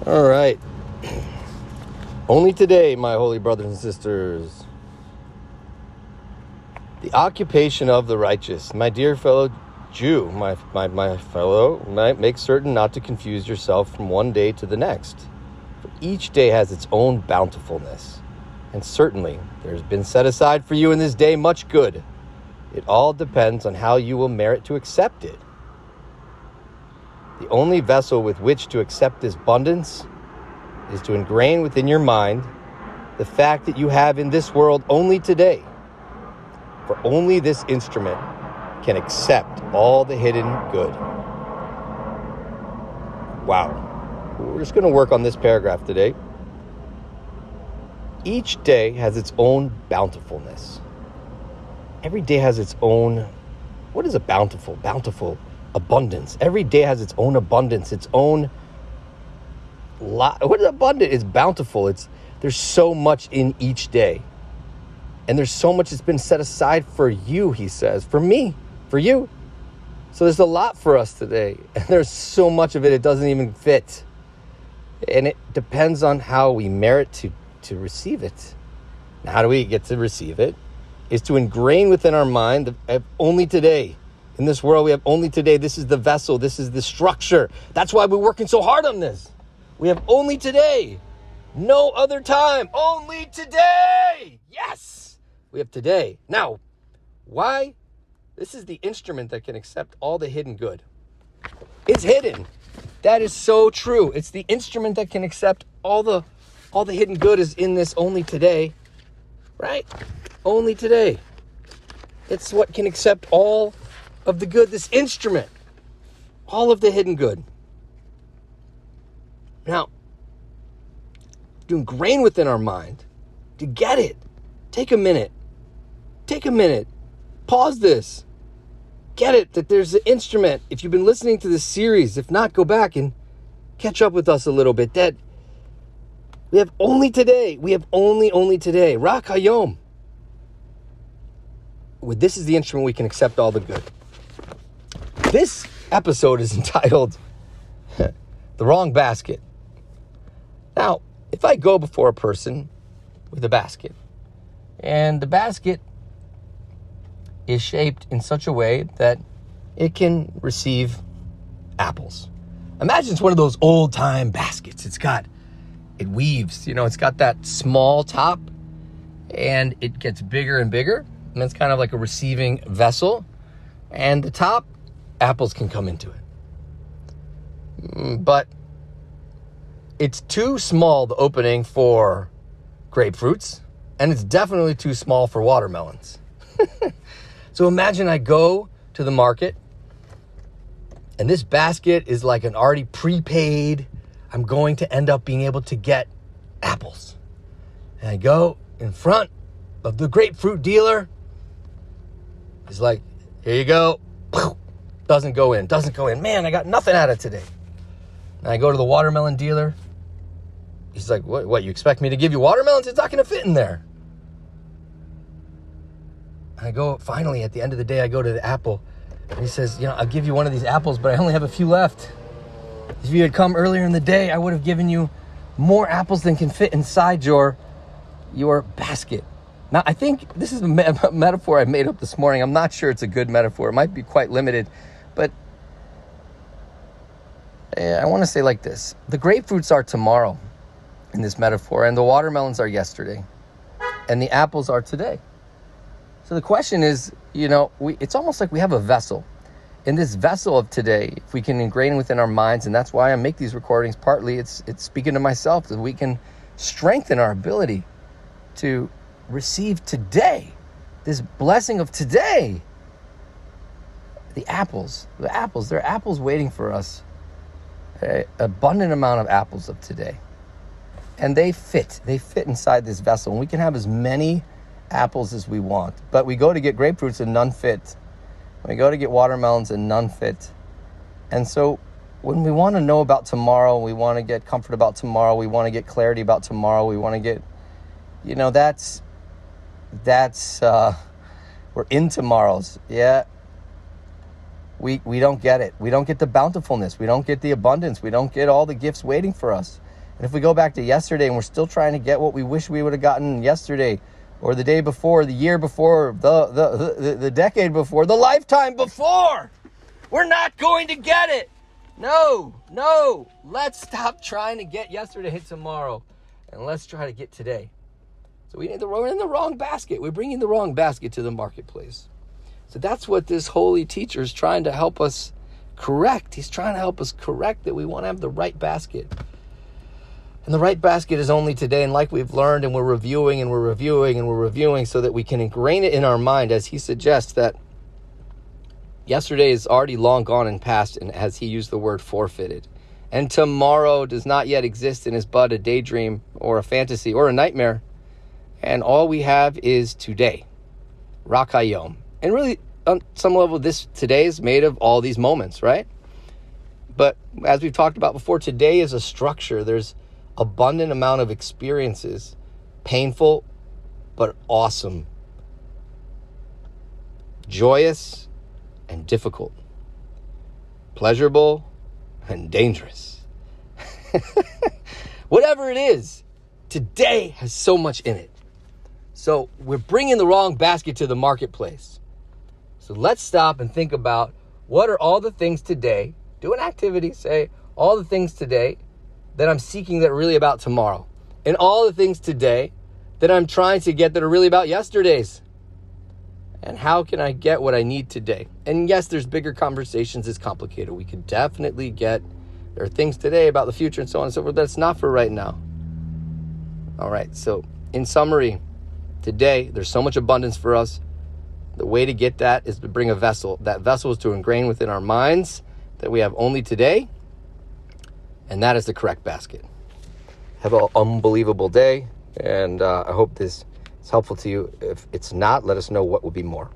All right. Only today, my holy brothers and sisters. The occupation of the righteous. My dear fellow Jew, my fellow, make certain not to confuse yourself from one day to the next. For each day has its own bountifulness. And certainly there has been set aside for you in this day much good. It all depends on how you will merit to accept it. The only vessel with which to accept this abundance is to ingrain within your mind the fact that you have in this world only today. For only this instrument can accept all the hidden good. Wow. We're just going to work on this paragraph today. Each day has its own bountifulness. Every day has its own, what is a bountiful? Bountiful abundance. Every day has its own abundance, its own lot. What is abundant? It's bountiful. There's so much in each day. And there's so much that's been set aside for you, he says, for me, for you. So there's a lot for us today. And there's so much of it, it doesn't even fit. And it depends on how we merit to receive it. Now, how do we get to receive it? Is to ingrain within our mind of only today. In this world, we have only today. This is the vessel. This is the structure. That's why we're working so hard on this. We have only today. No other time. Only today. Yes. We have today. Now, why? This is the instrument that can accept all the hidden good. It's hidden. That is so true. It's the instrument that can accept all the hidden good is in this only today. Right? Only today. It's what can accept all of the good, this instrument. All of the hidden good. Now, to ingrain within our mind, to get it, take a minute. Take a minute. Pause this. Get it that there's an instrument. If you've been listening to this series, if not, go back and catch up with us a little bit. That we have only today. We have only today. Rak Hayom. This is the instrument we can accept all the good. This episode is entitled The Wrong Basket. Now, if I go before a person with a basket, and the basket is shaped in such a way that it can receive apples. Imagine it's one of those old-time baskets. It weaves, it's got that small top, and it gets bigger and bigger, and it's kind of like a receiving vessel, and the top, apples can come into it. But it's too small, the opening for grapefruits, and it's definitely too small for watermelons. So imagine I go to the market, and this basket is like an already prepaid, I'm going to end up being able to get apples. And I go in front of the grapefruit dealer. He's like, here you go. Doesn't go in. Man, I got nothing out of today. And I go to the watermelon dealer. He's like, what, you expect me to give you watermelons? It's not going to fit in there. And I go, finally, at the end of the day, I go to the apple. And he says, I'll give you one of these apples, but I only have a few left. If you had come earlier in the day, I would have given you more apples than can fit inside your basket. Now, I think this is a metaphor I made up this morning. I'm not sure it's a good metaphor. It might be quite limited, but I want to say like this. The grapefruits are tomorrow in this metaphor, and the watermelons are yesterday, and the apples are today. So the question is, it's almost like we have a vessel. In this vessel of today, if we can ingrain within our minds, and that's why I make these recordings, partly it's speaking to myself, that we can strengthen our ability to receive today, this blessing of today. The apples, there are apples waiting for us, an abundant amount of apples of today. And they fit inside this vessel, and we can have as many apples as we want. But we go to get grapefruits and none fit. We go to get watermelons and none fit. And so when we want to know about tomorrow, we want to get comfort about tomorrow, we want to get clarity about tomorrow, we want to get, we're in tomorrows. Yeah. We don't get it. We don't get the bountifulness. We don't get the abundance. We don't get all the gifts waiting for us. And if we go back to yesterday and we're still trying to get what we wish we would have gotten yesterday, or the day before, the year before, the decade before, the lifetime before, we're not going to get it. No. Let's stop trying to get yesterday tomorrow, and let's try to get today. So we're in the wrong basket. We're bringing the wrong basket to the marketplace. So that's what this holy teacher is trying to help us correct. He's trying to help us correct that we want to have the right basket. And the right basket is only today. And like we've learned, and we're reviewing so that we can ingrain it in our mind, as he suggests, that yesterday is already long gone and past, and as he used the word, forfeited. And tomorrow does not yet exist and is but a daydream or a fantasy or a nightmare. And all we have is today. Rak hayom. And really, on some level, this today is made of all these moments, right? But as we've talked about before, today is a structure. There's abundant amount of experiences, painful but awesome, joyous and difficult, pleasurable and dangerous. Whatever it is, today has so much in it. So we're bringing the wrong basket to the marketplace. So let's stop and think about, what are all the things today, do an activity, say all the things today that I'm seeking that are really about tomorrow, and all the things today that I'm trying to get that are really about yesterday's. And how can I get what I need today? And yes, there's bigger conversations. It's complicated. We could definitely there are things today about the future and so on and so forth. That's not for right now. All right. So in summary, today, there's so much abundance for us. The way to get that is to bring a vessel. That vessel is to ingrain within our minds that we have only today. And that is the correct basket. Have an unbelievable day. And I hope this is helpful to you. If it's not, let us know what would be more.